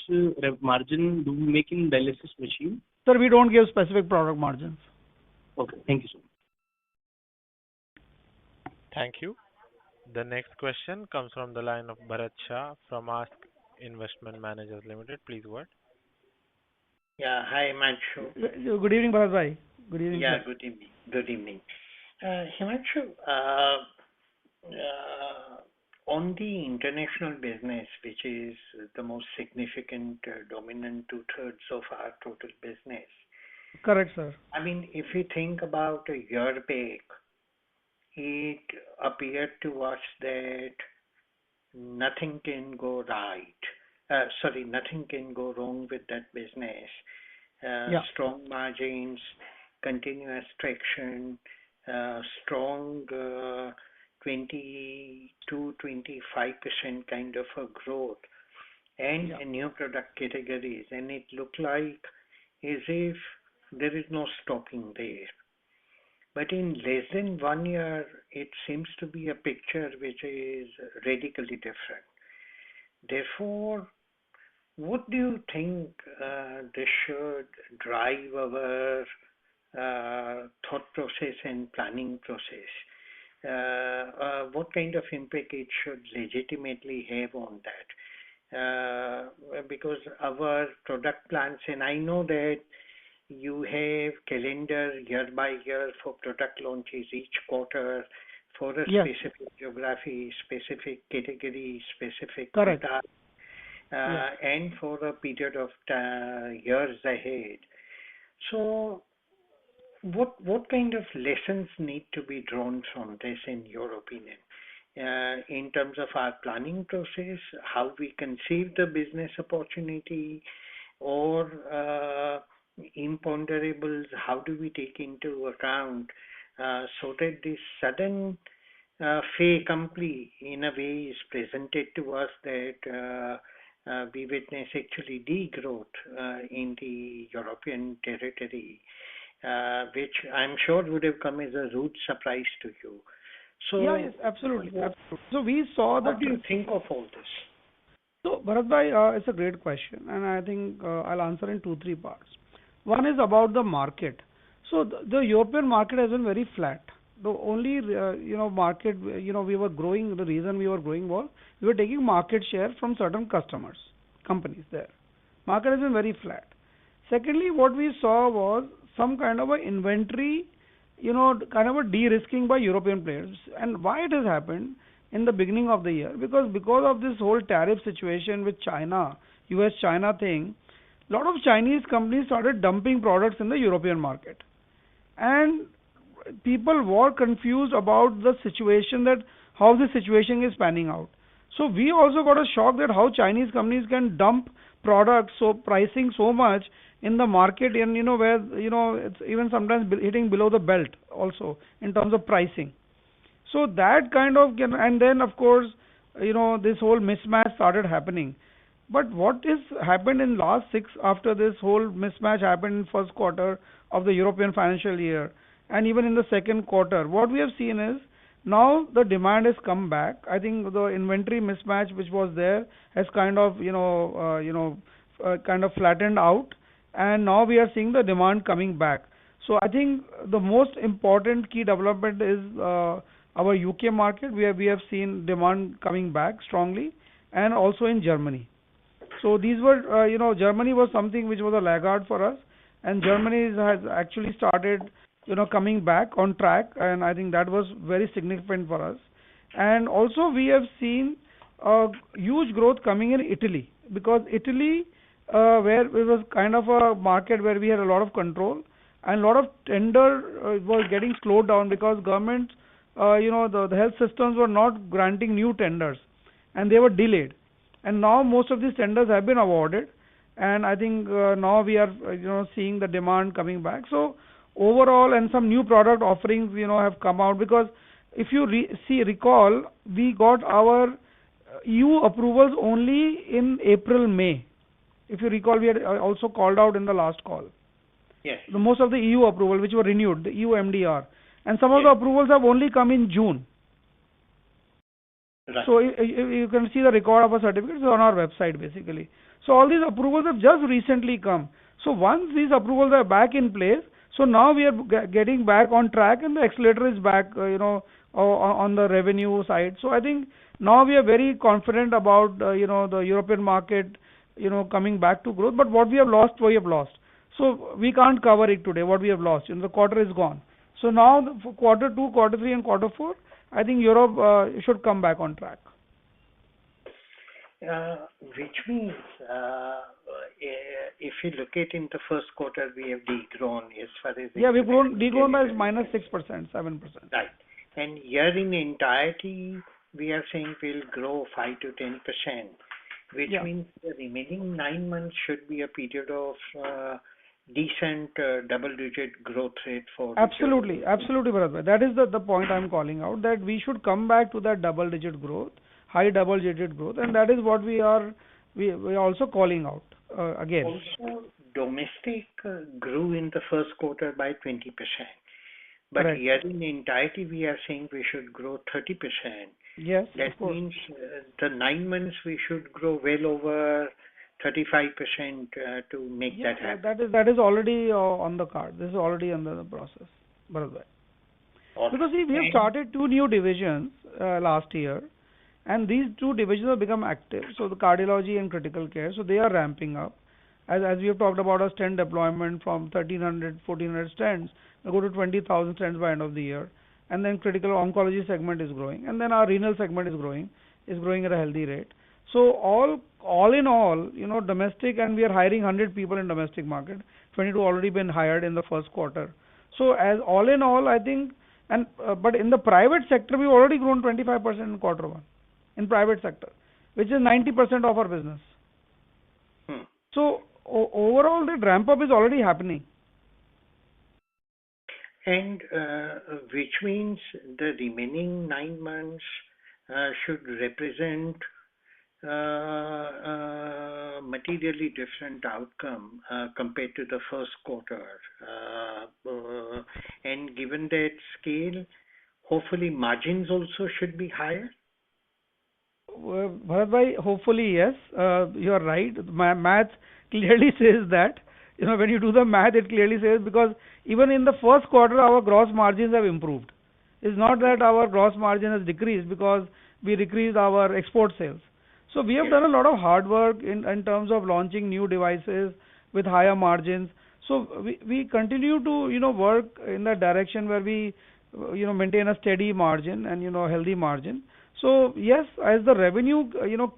margin do we make in dialysis machine? Sir, we don't give specific product margins. Okay, thank you, sir. Thank you. The next question comes from the line of Bharat Shah from Ask Investment Managers Limited. Please go ahead. Yeah, hi, Himanshu. Good evening, Bharat bhai. Good evening, Yeah, sir. good evening. Good evening. Himanshu, on the international business, which is the most significant, dominant two-thirds of our total business. Correct, sir. I mean, if we think about a year back, it appeared to us that nothing can go right. Nothing can go wrong with that business. Yeah. Strong margins, continuous traction, strong 20 to 25% kind of a growth, and Yeah. new product categories, and it looked like as if there is no stopping there. But in less than 1 year, it seems to be a picture which is radically different. Therefore, what do you think this should drive our thought process and planning process? What kind of impact it should legitimately have on that? Because our product plans, and I know that you have calendar year by year for product launches each quarter for a Yes. specific geography, specific category, specific Correct. product, Yeah. and for a period of years ahead. So, what kind of lessons need to be drawn from this, in your opinion, in terms of our planning process, how we conceive the business opportunity, or imponderables, how do we take into account so that this sudden fait accompli in a way is presented to us that we witness actually degrowth in the European territory, which I'm sure would have come as a rude surprise to you. So, Yeah, yes, absolutely. So we saw that. what do you think of all this? So, Bharat bhai, it's a great question, and I think I'll answer in 2 3 parts. One is about the market. So the European market has been very flat. The only market we were growing. The reason we were growing was we were taking market share from certain customers, companies there. Market has been very flat. Secondly, what we saw was some kind of a inventory, kind of a de-risking by European players. And why it has happened in the beginning of the year? Because of this whole tariff situation with China, US-China thing, a lot of Chinese companies started dumping products in the European market. And people were confused about the situation, that how the situation is panning out. So we also got a shock that how Chinese companies can dump products, so pricing so much in the market, and where it's even sometimes hitting below the belt also in terms of pricing. So that kind of and then of course this whole mismatch started happening. But what is happened in last after this whole mismatch happened in first quarter of the European financial year, and even in the second quarter, what we have seen is now the demand has come back. I think the inventory mismatch which was there has kind of kind of flattened out, and now we are seeing the demand coming back. So I think the most important key development is our UK market, where we have seen demand coming back strongly, and also in Germany. So these were, Germany was something which was a laggard for us, and Germany has actually started, coming back on track, and I think that was very significant for us. And also we have seen huge growth coming in Italy, because Italy, where it was kind of a market where we had a lot of control, and a lot of tender was getting slowed down because government, the health systems were not granting new tenders, and they were delayed. And now most of these tenders have been awarded, and I think now we are seeing the demand coming back. So overall, and some new product offerings have come out, because if you recall, we got our EU approvals only in April, May. If you recall, we had also called out in the last call. Yes. The most of the EU approval which were renewed, the EU MDR, and some of the approvals have only come in June. Right. So you can see the record of a certificate on our website basically. So all these approvals have just recently come. So once these approvals are back in place, so now we are getting back on track, and the accelerator is back, on the revenue side. So I think now we are very confident about the European market, coming back to growth. But what we have lost, we have lost. So we can't cover it today. What we have lost, the quarter is gone. So now for quarter 2, quarter 3, and quarter 4, I think Europe should come back on track. Which means, if you look at in the first quarter, we have degrown as far as... Yeah, we've degrown by minus 6%, 7%. Right. And year in entirety, we are saying we'll grow 5 to 10%, which means the remaining 9 months should be a period of decent double-digit growth rate for... Absolutely, Bharat. That is the point I'm calling out, that we should come back to that double-digit growth, high double-digit growth, and that is what we are also calling out again. Also, domestic grew in the first quarter by 20%, but Correct. Year in entirety we are saying we should grow 30%. Yes, that means the 9 months we should grow well over 35% to make that happen. That is already on the card. This is already under the process, Bharat. Because see, we have started 2 new divisions last year, and these 2 divisions have become active. So the cardiology and critical care, so they are ramping up. As we have talked about our stent deployment from 1,300, 1,400 stents, we'll go to 20,000 stents by end of the year. And then critical oncology segment is growing, and then our renal segment is growing at a healthy rate. So all in all, domestic, and we are hiring 100 people in domestic market. 22 already been hired in the first quarter. So as all in all, I think, and but in the private sector, we've already grown 25% in quarter 1 in private sector, which is 90% of our business. So overall, the ramp up is already happening. And which means the remaining 9 months should represent materially different outcome compared to the first quarter. And given that scale, hopefully margins also should be higher. Bharat bhai, hopefully yes. You are right. My math clearly says that. when you do the math, it clearly says, because even in the first quarter, our gross margins have improved. It's not that our gross margin has decreased because we decreased our export sales. So we have done a lot of hard work in terms of launching new devices with higher margins. So we continue to work in that direction where we maintain a steady margin and healthy margin. So yes, as the revenue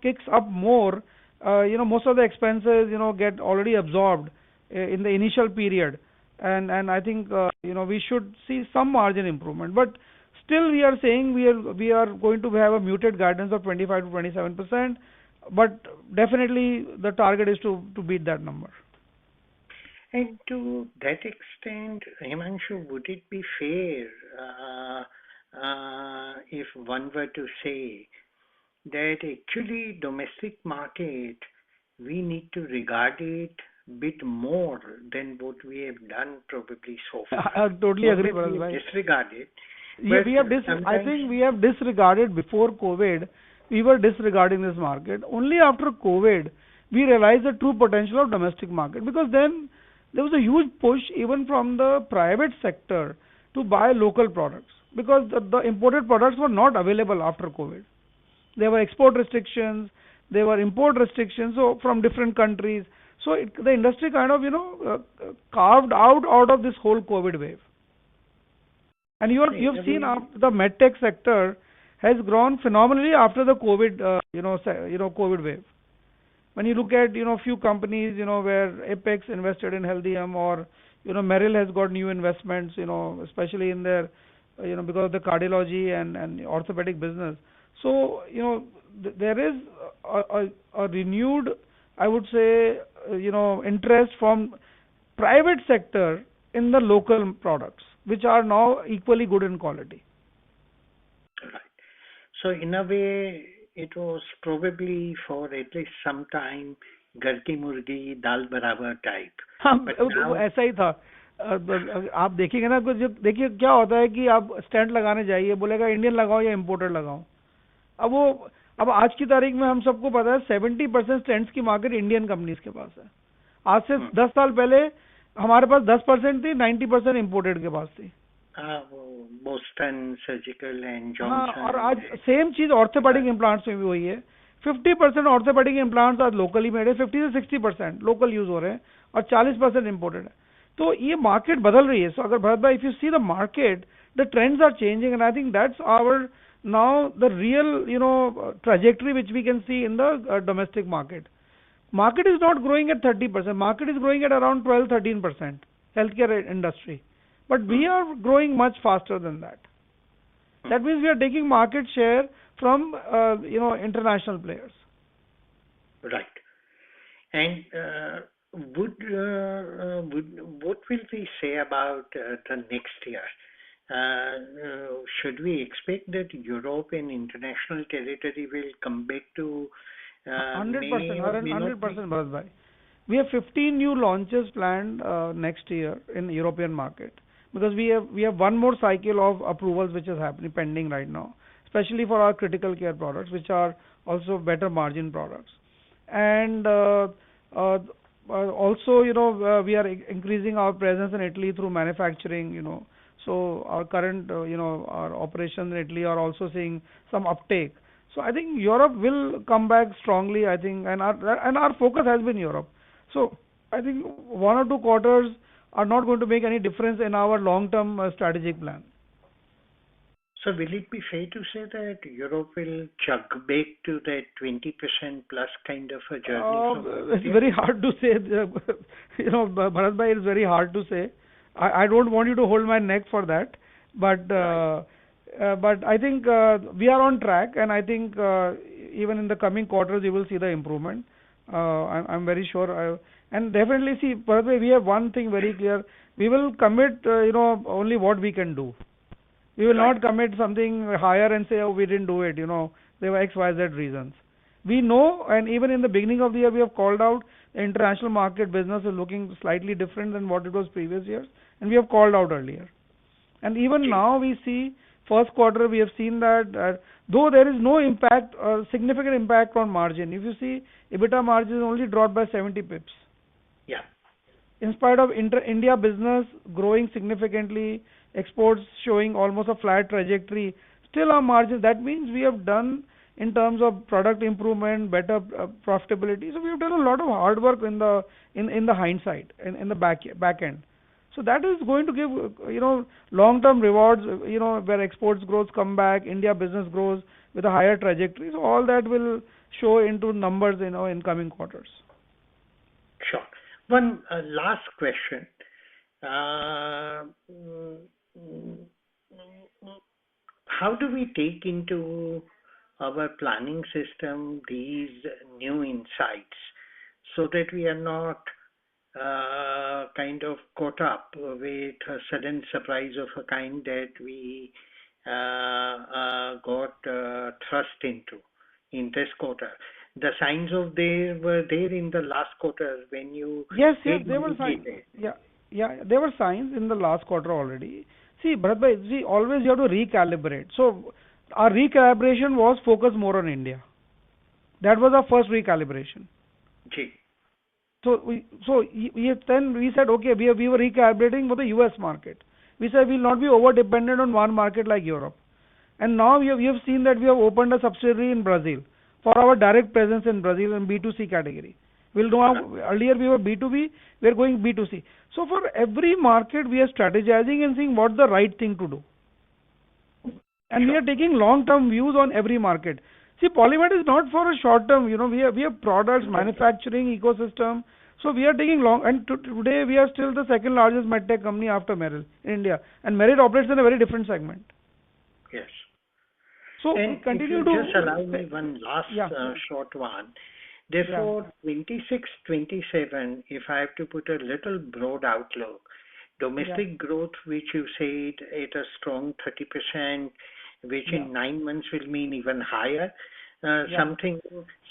kicks up more, most of the expenses get already absorbed in the initial period, and I think we should see some margin improvement. But still, we are saying we are going to have a muted guidance of 25 to 27%, but definitely the target is to beat that number. And to that extent, Himanshu, would it be fair if one were to say that actually domestic market, we need to regard it bit more than what we have done probably so far? I totally agree, Not that we Bharat bhai. disregard it. Yeah, But I think we have disregarded before COVID. We were disregarding this market. Only after COVID, we realized the true potential of domestic market, because then there was a huge push even from the private sector to buy local products, because the imported products were not available after COVID. There were export restrictions, there were import restrictions, so from different countries. So the industry kind of carved out of this whole COVID wave. And you've seen the medtech sector has grown phenomenally after the COVID COVID wave. When you look at few companies where Apex invested in Healthium, or Merrill has got new investments especially in their because of the cardiology and orthopedic business. So there is a renewed, I would say, interest from private sector in the local products, which are now equally good in quality. Right. So in a way, it was probably for at least some time घर की मुर्गी दाल बराबर type. हाँ, वो ऐसा ही था. आप देखेंगे ना, कुछ देखिए क्या होता है कि आप स्टैंड लगाने जाइए, बोलेगा इंडियन लगाओ या इम्पोर्टेड लगाओ. अब आज की तारीख में हम सबको पता है 70% स्टैंड्स की मार्केट इंडियन कंपनीज के पास है. आज से 10 साल पहले हमारे पास 10% थी, 90% इम्पोर्टेड के पास थी. Boston surgical and Johnson. और आज सेम चीज ऑर्थोपेडिक इम्प्लांट्स में भी वही है. 50% ऑर्थोपेडिक इम्प्लांट्स आज लोकली मेड है, 50 से 60% लोकल यूज हो रहे हैं, और 40% इम्पोर्टेड है. तो ये मार्केट बदल रही है. सो अगर भरत भाई, if you see the market, the trends are changing, and I think that's our now the real trajectory which we can see in the domestic market. Market is not growing at 30%. Market is growing at around 12-13%, healthcare industry. But we are growing much faster than that. That means we are taking market share from international players. Right. And what will we say about the next year? Should we expect that Europe and international territory will come back to 100%, Bharat bhai. We have 15 new launches planned next year in the European market, because we have one more cycle of approvals which is happening pending right now, especially for our critical care products, which are also better margin products. And also we are increasing our presence in Italy through manufacturing. So our current our operations in Italy are also seeing some uptake. So I think Europe will come back strongly, I think, and our focus has been Europe. So I think 1 or 2 quarters are not going to make any difference in our long-term strategic plan. So will it be fair to say that Europe will chug back to that 20% plus kind of a journey? It's very hard to say. Bharat bhai, it's very hard to say. I don't want you to hold my neck for that, but I think we are on track, and I think even in the coming quarters you will see the improvement. I'm very sure. And definitely, see, Bharat bhai, we have one thing very clear: we will commit only what we can do. We will not commit something higher and say, oh, we didn't do it. There were X, Y, Z reasons. We know, and even in the beginning of the year, we have called out the international market business is looking slightly different than what it was previous years, and we have called out earlier. And even now we see first quarter, we have seen that though there is no impact, significant impact on margin. If you see, EBITDA margin is only dropped by 70 pips. Yeah. in spite of India business growing significantly, exports showing almost a flat trajectory, still our margins, that means we have done in terms of product improvement, better profitability. So we have done a lot of hard work in the hindsight, in the back end. So that is going to give long-term rewards. Where exports growth come back, India business grows with a higher trajectory. So all that will show into numbers in coming quarters. Sure. One last question. Uh, mm, how do we take into our planning system these new insights so that we are not kind of caught up with a sudden surprise of a kind that we got thrust into in this quarter? The signs of they were there in the last quarter when you Yes, there were signs. There were signs in the last quarter already. See, Bharat bhai, always you have to recalibrate. So our recalibration was focused more on India. That was our first recalibration. Gee. Then we said, okay, we were recalibrating for the US market. We said we will not be over dependent on one market like Europe. And now we have seen that we have opened a subsidiary in Brazil for our direct presence in Brazil in B2C category. Earlier we were B2B, we are going B2C. So for every market we are strategizing and seeing what's the right thing to do. And we are taking long-term views on every market. See, Polymed is not for a short term. We have products, manufacturing ecosystem. So we are taking long. And today we are still the second largest medtech company after Merrill in India. And Merrill operates in a very different segment. Yes. So and continue if to you just allow me one last short one. Therefore, 26-27, if I have to put a little broad outlook, domestic growth, which you said at a strong 30%, which in 9 months will mean even higher. Something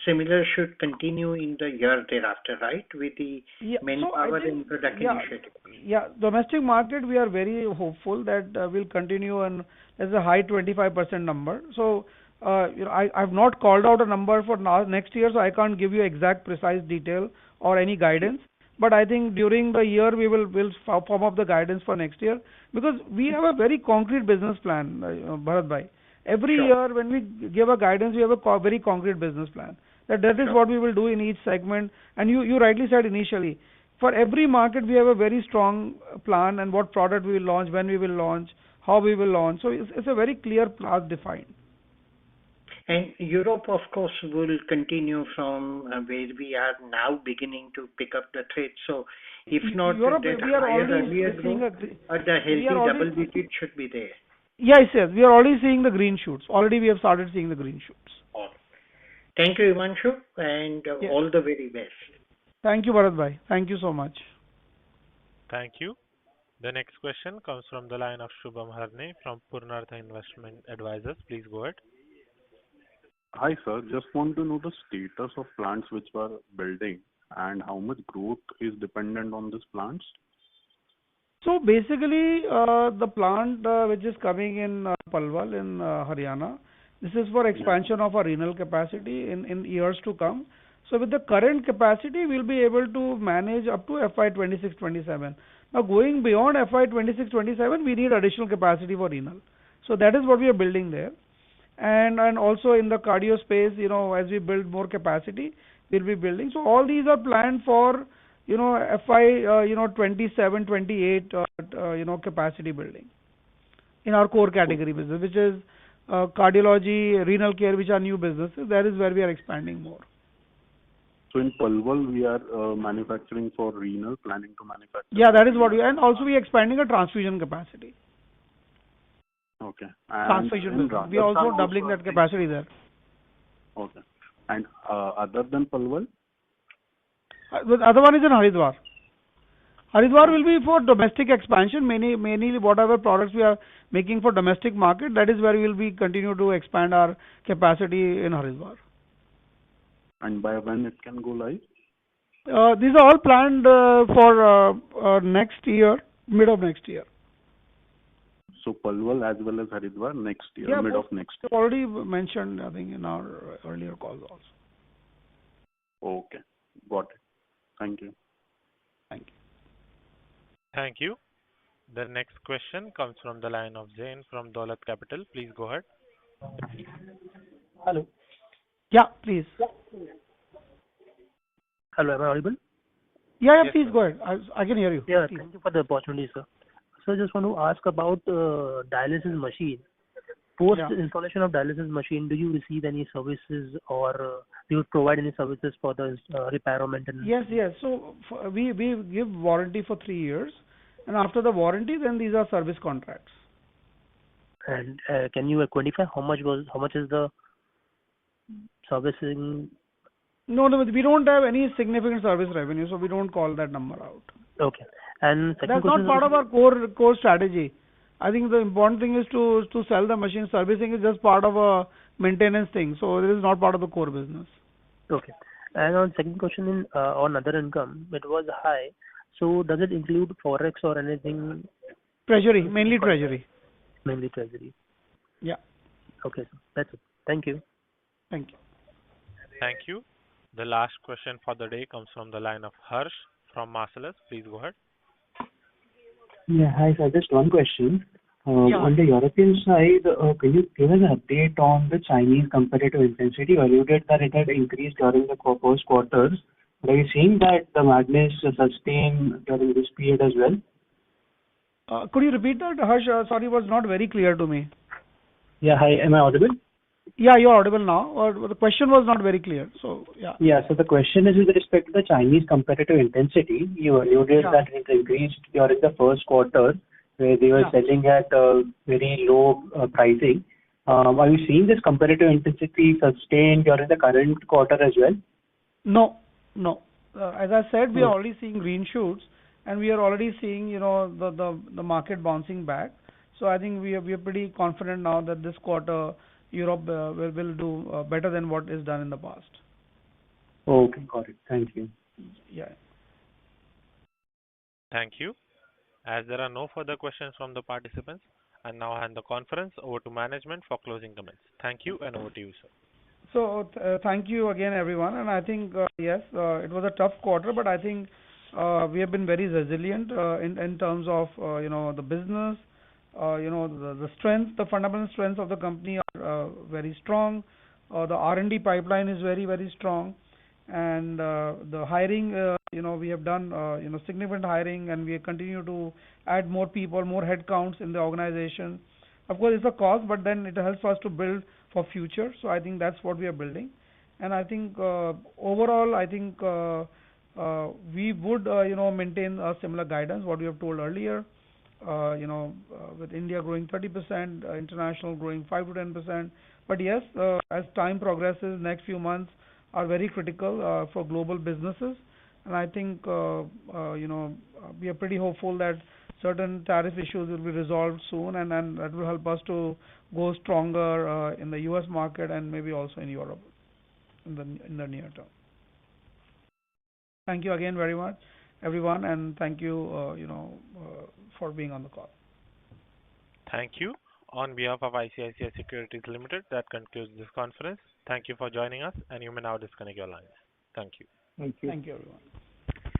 similar should continue in the year thereafter, right? With the manpower and product initiative. Yeah, domestic market, we are very hopeful that will continue, and there's a high 25% number. So, I've not called out a number for next year, so I can't give you exact precise detail or any guidance. But I think during the year we will form up the guidance for next year, because we have a very concrete business plan, Bharat bhai. Every year when we give a guidance, we have a very concrete business plan. That is what we will do in each segment. And you rightly said initially, for every market we have a very strong plan, and what product we will launch, when we will launch, how we will launch. So it's a very clear path defined. And Europe, of course, will continue from where we are now beginning to pick up the thread. So, if not Europe, that we are higher already earlier growth, the healthy double digit should be there. Yes, we are already seeing the green shoots. Already we have started seeing the green shoots. All right. Thank you, Himanshu, and all the very best. Thank you, Bharat bhai. Thank you so much. Thank you. The next question comes from the line of Shubham Harne from Purnartha Investment Advisors. Please go ahead. Hi, sir. Just want to know the status of plants which were building and how much growth is dependent on these plants. So basically, the plant which is coming in Palwal in Haryana, this is for expansion of our renal capacity in years to come. So with the current capacity, we'll be able to manage up to FY26-27. Now going beyond FY26-27, we need additional capacity for renal. So that is what we are building there. And also in the cardio space, as we build more capacity, we'll be building. So all these are planned for, FY, 27, 28, capacity building in our core category business, which is cardiology, renal care, which are new businesses. That is where we are expanding more. So in Palwal, we are manufacturing for renal, planning to manufacture. Yeah, that is what and also we are expanding a transfusion capacity. Okay. Transfusion. We are also doubling that capacity there. Okay. And other than Palwal? The other one is in Haridwar. Haridwar will be for domestic expansion. Mainly whatever products we are making for domestic market, that is where we will be continue to expand our capacity in Haridwar. And by when it can go live? These are all planned for next year, mid of next year. So Palwal as well as Haridwar next year, mid of next year. Already mentioned, I think, in our earlier calls also. Okay, got it. Thank you. Thank you. Thank you. The next question comes from the line of Zain from Dolat Capital. Please go ahead. Hello. Yeah, please. Hello, am I audible? Yeah, Yes, please sir. go ahead. I can hear you. Yeah, Please. thank you for the opportunity, sir. So I just want to ask about dialysis machine. Post Yeah. installation of dialysis machine, do you receive any services or do you provide any services for the repair or maintenance? Yes. So we give warranty for 3 years, and after the warranty, then these are service contracts. And can you quantify how much is the servicing? No, we don't have any significant service revenue, so we don't call that number out. Okay. And second That's question not part is of our core strategy. I think the important thing is to sell the machine. Servicing is just part of a maintenance thing, so it is not part of the core business. okay. And on second question on other income, it was high. So does it include forex or anything? Treasury, mainly treasury. Mainly treasury. Yeah. Okay, sir. That's it. Thank you. Thank you. Thank you. The last question for the day comes from the line of Harsh from Marcellus. Please go ahead. Yeah, hi sir. Just one question. Yeah. On the European side, can you give us an update on the Chinese competitive intensity? You alluded that it had increased during the first quarters. But are you seeing that the madness sustain during this period as well? Could you repeat that, Harsh? Sorry, it was not very clear to me. Yeah, hi. Am I audible? Yeah, you're audible now. Or the question was not very clear. So yeah. Yeah, so the question is with respect to the Chinese competitive intensity. You alluded Yeah. that it increased during the first quarter, where they were Yeah. selling at very low pricing. Are you seeing this competitive intensity sustained during the current quarter as well? No. As I said, we are No. already seeing green shoots, and we are already seeing, the market bouncing back. So I think we are pretty confident now that this quarter Europe will do better than what is done in the past. Okay, got it. Thank you. Yeah. Thank you. As there are no further questions from the participants, I now hand the conference over to management for closing comments. Thank you, and over to you, sir. So thank you again, everyone. And I think yes, it was a tough quarter, but I think we have been very resilient in terms of the business. The strength, the fundamental strengths of the company are very strong. The R&D pipeline is very, very strong, and the hiring, we have done significant hiring, and we continue to add more people, more headcounts in the organization. Of course, it's a cost, but then it helps us to build for future. So I think that's what we are building, and I think overall, I think we would maintain a similar guidance what we have told earlier. With India growing 30%, international growing 5 to 10%. But yes, as time progresses, next few months are very critical for global businesses, and I think we are pretty hopeful that certain tariff issues will be resolved soon, and then that will help us to go stronger in the U.S. market and maybe also in Europe in the near term. Thank you again very much, everyone, and thank you, for being on the call. Thank you. On behalf of ICICI Securities Limited, that concludes this conference. Thank you for joining us, and you may now disconnect your lines. Thank you. Thank you. Thank you, everyone.